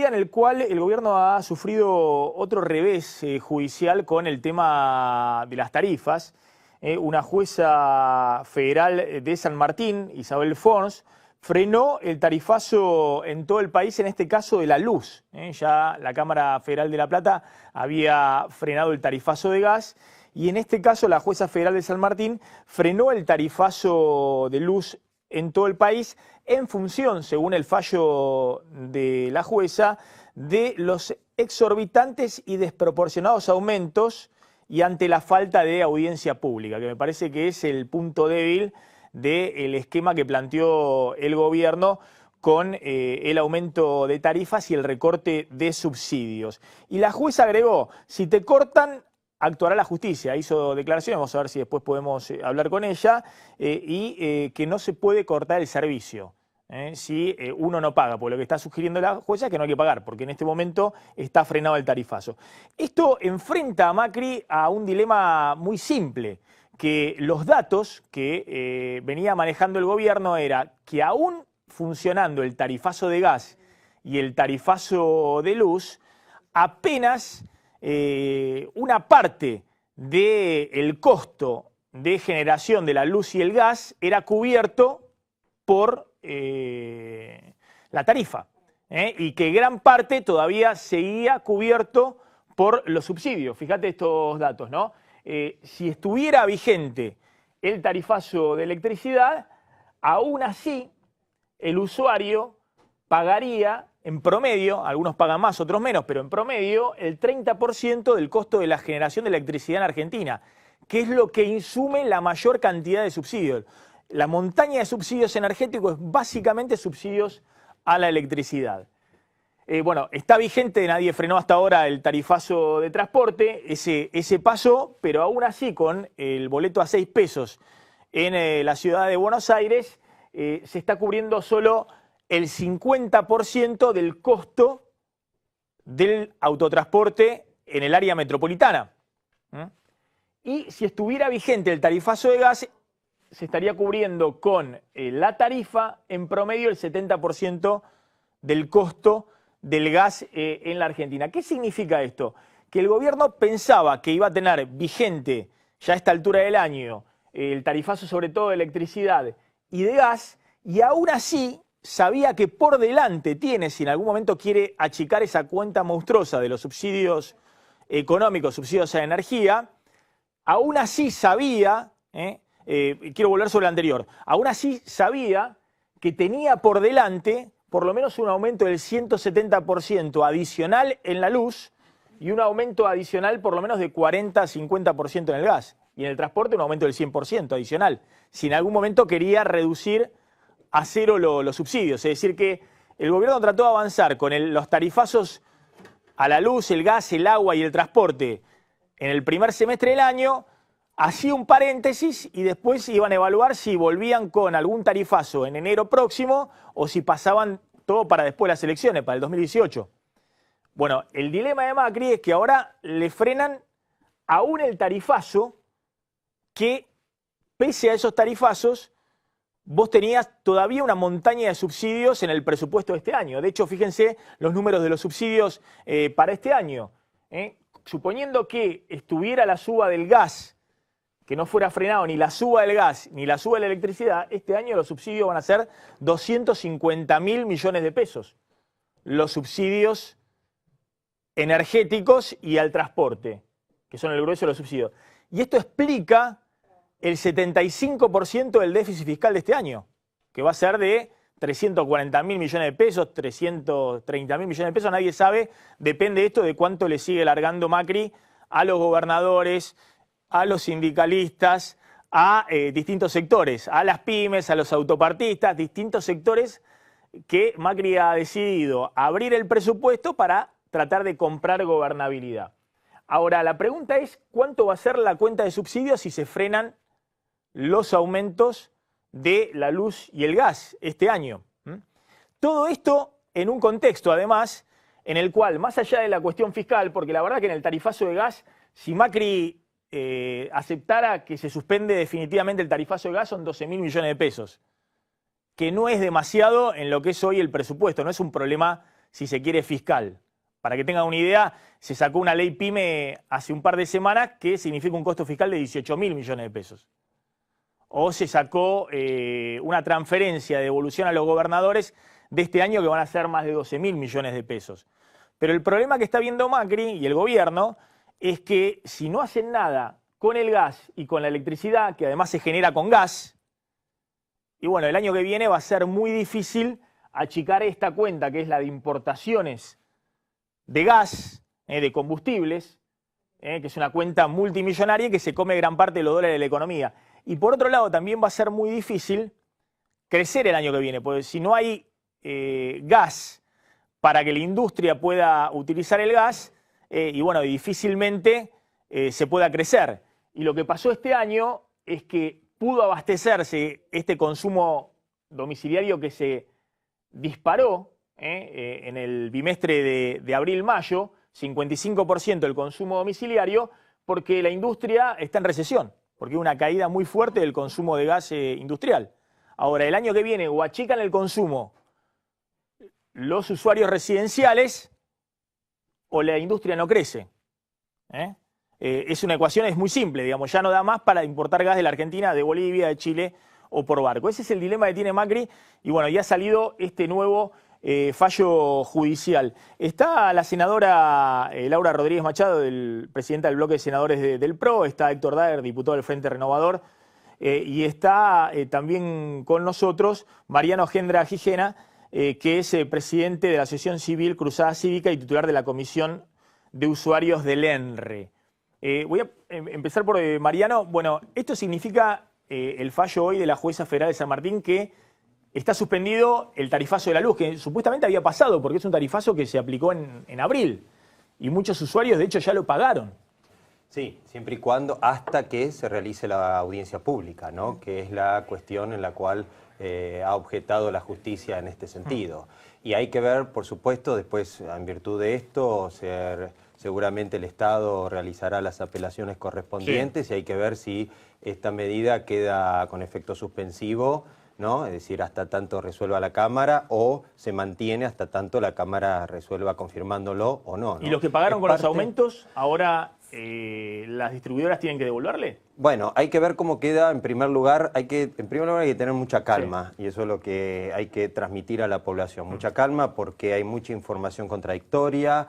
En el cual el gobierno ha sufrido otro revés judicial con el tema de las tarifas. Una jueza federal de San Martín, Isabel Fons, frenó el tarifazo en todo el país, en este caso de la luz. Ya la Cámara Federal de La Plata había frenado el tarifazo de gas y en este caso la jueza federal de San Martín frenó el tarifazo de luz en todo el país en función, según el fallo de la jueza, de los exorbitantes y desproporcionados aumentos y ante la falta de audiencia pública, que me parece que es el punto débil del esquema que planteó el gobierno con el aumento de tarifas y el recorte de subsidios. Y la jueza agregó, si te cortan, actuará la justicia. Hizo declaraciones, vamos a ver si después podemos hablar con ella, y que no se puede cortar el servicio si uno no paga, porque lo que está sugiriendo la jueza es que no hay que pagar, porque en este momento está frenado el tarifazo. Esto enfrenta a Macri a un dilema muy simple, que los datos que venía manejando el gobierno era que aún funcionando el tarifazo de gas y el tarifazo de luz, apenas una parte del costo de generación de la luz y el gas era cubierto por la tarifa, y que gran parte todavía seguía cubierto por los subsidios. Fíjate estos datos, ¿no? Si estuviera vigente el tarifazo de electricidad, aún así el usuario pagaría en promedio, algunos pagan más, otros menos, pero en promedio el 30% del costo de la generación de electricidad en Argentina, que es lo que insume la mayor cantidad de subsidios. La montaña de subsidios energéticos es básicamente subsidios a la electricidad. Bueno, está vigente, nadie frenó hasta ahora el tarifazo de transporte, ese pasó, pero aún así con el boleto a 6 pesos en la ciudad de Buenos Aires se está cubriendo solo el 50% del costo del autotransporte en el área metropolitana. Y si estuviera vigente el tarifazo de gas, se estaría cubriendo con la tarifa en promedio el 70% del costo del gas en la Argentina. ¿Qué significa esto? Que el gobierno pensaba que iba a tener vigente ya a esta altura del año el tarifazo sobre todo de electricidad y de gas, y aún así sabía que por delante tiene, si en algún momento quiere achicar esa cuenta monstruosa de los subsidios económicos, subsidios a la energía, aún así sabía, quiero volver sobre lo anterior, aún así sabía que tenía por delante por lo menos un aumento del 170% adicional en la luz y un aumento adicional por lo menos de 40-50% en el gas. Y en el transporte un aumento del 100% adicional, si en algún momento quería reducir a cero los subsidios. Es decir que el gobierno trató de avanzar con los tarifazos a la luz, el gas, el agua y el transporte en el primer semestre del año, hacía un paréntesis y después iban a evaluar si volvían con algún tarifazo en enero próximo o si pasaban todo para después de las elecciones, para el 2018. Bueno, el dilema de Macri es que ahora le frenan aún el tarifazo que, pese a esos tarifazos, vos tenías todavía una montaña de subsidios en el presupuesto de este año. De hecho, fíjense los números de los subsidios para este año. Suponiendo que estuviera la suba del gas, que no fuera frenado ni la suba del gas ni la suba de la electricidad, este año los subsidios van a ser 250.000 millones de pesos. Los subsidios energéticos y al transporte, que son el grueso de los subsidios. Y esto explica el 75% del déficit fiscal de este año, que va a ser de 340.000 millones de pesos, 330.000 millones de pesos, nadie sabe, depende esto de cuánto le sigue largando Macri a los gobernadores, a los sindicalistas, a distintos sectores, a las pymes, a los autopartistas, distintos sectores que Macri ha decidido abrir el presupuesto para tratar de comprar gobernabilidad. Ahora, la pregunta es, ¿cuánto va a ser la cuenta de subsidios si se frenan los aumentos de la luz y el gas este año? Todo esto en un contexto, además, en el cual, más allá de la cuestión fiscal, porque la verdad que en el tarifazo de gas, si Macri aceptara que se suspende definitivamente el tarifazo de gas, son 12.000 millones de pesos, que no es demasiado en lo que es hoy el presupuesto, no es un problema si se quiere, fiscal. Para que tengan una idea, se sacó una ley PYME hace un par de semanas que significa un costo fiscal de 18.000 millones de pesos. O se sacó una transferencia de devolución a los gobernadores de este año que van a ser más de 12.000 millones de pesos. Pero el problema que está viendo Macri y el gobierno es que si no hacen nada con el gas y con la electricidad, que además se genera con gas, y bueno, el año que viene va a ser muy difícil achicar esta cuenta, que es la de importaciones de gas, de combustibles, que es una cuenta multimillonaria que se come gran parte de los dólares de la economía. Y por otro lado, también va a ser muy difícil crecer el año que viene, porque si no hay gas para que la industria pueda utilizar el gas, y bueno, difícilmente se pueda crecer. Y lo que pasó este año es que pudo abastecerse este consumo domiciliario que se disparó en el bimestre de abril-mayo, 55% del consumo domiciliario, porque la industria está en recesión, porque hay una caída muy fuerte del consumo de gas industrial. Ahora, el año que viene o achican el consumo los usuarios residenciales o la industria no crece. Es una ecuación, es muy simple, digamos, ya no da más para importar gas de la Argentina, de Bolivia, de Chile o por barco. Ese es el dilema que tiene Macri y bueno, ya ha salido este nuevo fallo judicial. Está la senadora Laura Rodríguez Machado, presidenta del bloque de senadores del PRO, está Héctor Daer, diputado del Frente Renovador, y está también con nosotros Mariano Gendra Gijena, que es presidente de la Asociación Civil Cruzada Cívica y titular de la Comisión de Usuarios del ENRE. Voy a empezar por Mariano. Bueno, esto significa el fallo hoy de la jueza federal de San Martín que está suspendido el tarifazo de la luz, que supuestamente había pasado, porque es un tarifazo que se aplicó en abril. Y muchos usuarios, de hecho, ya lo pagaron. Sí, siempre y cuando, hasta que se realice la audiencia pública, ¿no? Que es la cuestión en la cual ha objetado la justicia en este sentido. Y hay que ver, por supuesto, después, en virtud de esto, seguramente el Estado realizará las apelaciones correspondientes, sí. Y hay que ver si esta medida queda con efecto suspensivo, ¿no? Es decir, hasta tanto resuelva la Cámara, o se mantiene hasta tanto la Cámara resuelva confirmándolo o no, ¿no? ¿Y los que pagaron con los aumentos, ahora las distribuidoras tienen que devolverle? Bueno, hay que ver cómo queda. En primer lugar hay que tener mucha calma, sí. Y eso es lo que hay que transmitir a la población. Mucha calma porque hay mucha información contradictoria.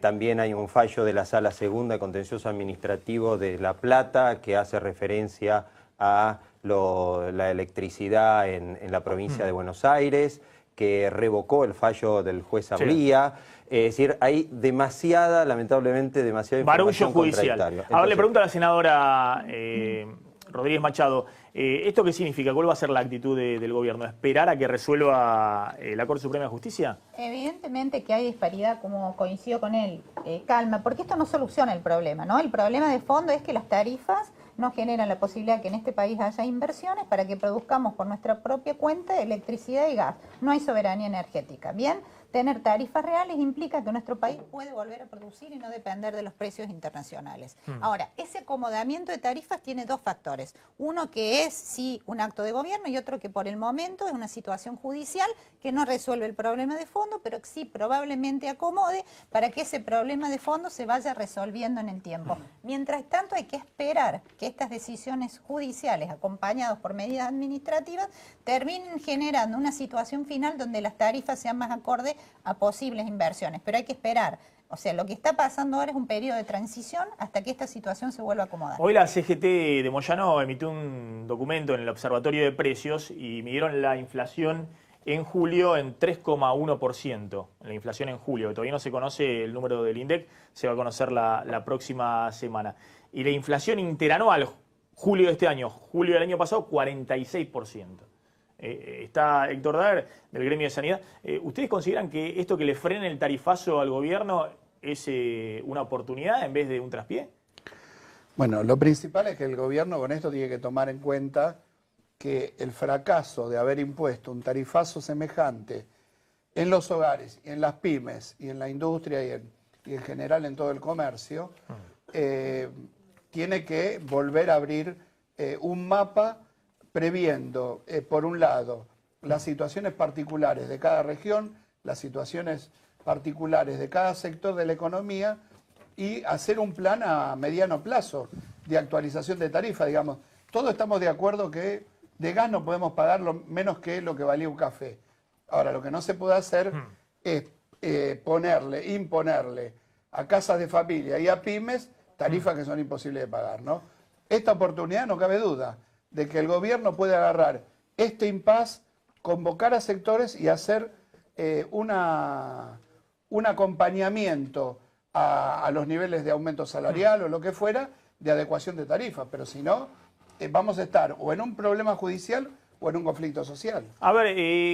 También hay un fallo de la Sala Segunda de Contencioso Administrativo de La Plata que hace referencia a la electricidad en la provincia de Buenos Aires, que revocó el fallo del juez Abría. Sí. Es decir, hay lamentablemente, demasiada información contradictoria. Entonces, ahora le pregunto a la senadora Rodríguez Machado, ¿esto qué significa? ¿Cuál va a ser la actitud del gobierno? ¿Esperar a que resuelva la Corte Suprema de Justicia? Evidentemente que hay disparidad, como coincido con él, calma, porque esto no soluciona el problema, ¿no? El problema de fondo es que las tarifas no generan la posibilidad de que en este país haya inversiones para que produzcamos por nuestra propia cuenta electricidad y gas. No hay soberanía energética. Bien, tener tarifas reales implica que nuestro país puede volver a producir y no depender de los precios internacionales. Ahora, ese acomodamiento de tarifas tiene dos factores. Uno que es, sí, un acto de gobierno y otro que por el momento es una situación judicial que no resuelve el problema de fondo, pero que sí probablemente acomode para que ese problema de fondo se vaya resolviendo en el tiempo. Mientras tanto, hay que esperar que estas decisiones judiciales, acompañadas por medidas administrativas, terminen generando una situación final donde las tarifas sean más acordes a posibles inversiones, pero hay que esperar. O sea, lo que está pasando ahora es un periodo de transición hasta que esta situación se vuelva a acomodar. Hoy la CGT de Moyano emitió un documento en el Observatorio de Precios y midieron la inflación en julio en 3,1%. La inflación en julio, que todavía no se conoce el número del INDEC, se va a conocer la próxima semana. Y la inflación interanual, julio de este año, julio del año pasado, 46%. Está Héctor Daer, del Gremio de Sanidad. ¿Ustedes consideran que esto que le frene el tarifazo al gobierno es una oportunidad en vez de un traspié? Bueno, lo principal es que el gobierno con esto tiene que tomar en cuenta que el fracaso de haber impuesto un tarifazo semejante en los hogares, en las pymes, y en la industria y en general en todo el comercio, tiene que volver a abrir un mapa previendo, por un lado, las situaciones particulares de cada región, las situaciones particulares de cada sector de la economía y hacer un plan a mediano plazo de actualización de tarifa, digamos. Todos estamos de acuerdo que de gas no podemos pagar menos que lo que valía un café. Ahora, lo que no se puede hacer es imponerle a casas de familia y a pymes tarifas que son imposibles de pagar, ¿no? Esta oportunidad, no cabe duda, de que el gobierno puede agarrar este impasse, convocar a sectores y hacer un acompañamiento a los niveles de aumento salarial o lo que fuera, de adecuación de tarifas, pero si no, vamos a estar o en un problema judicial o en un conflicto social. A ver,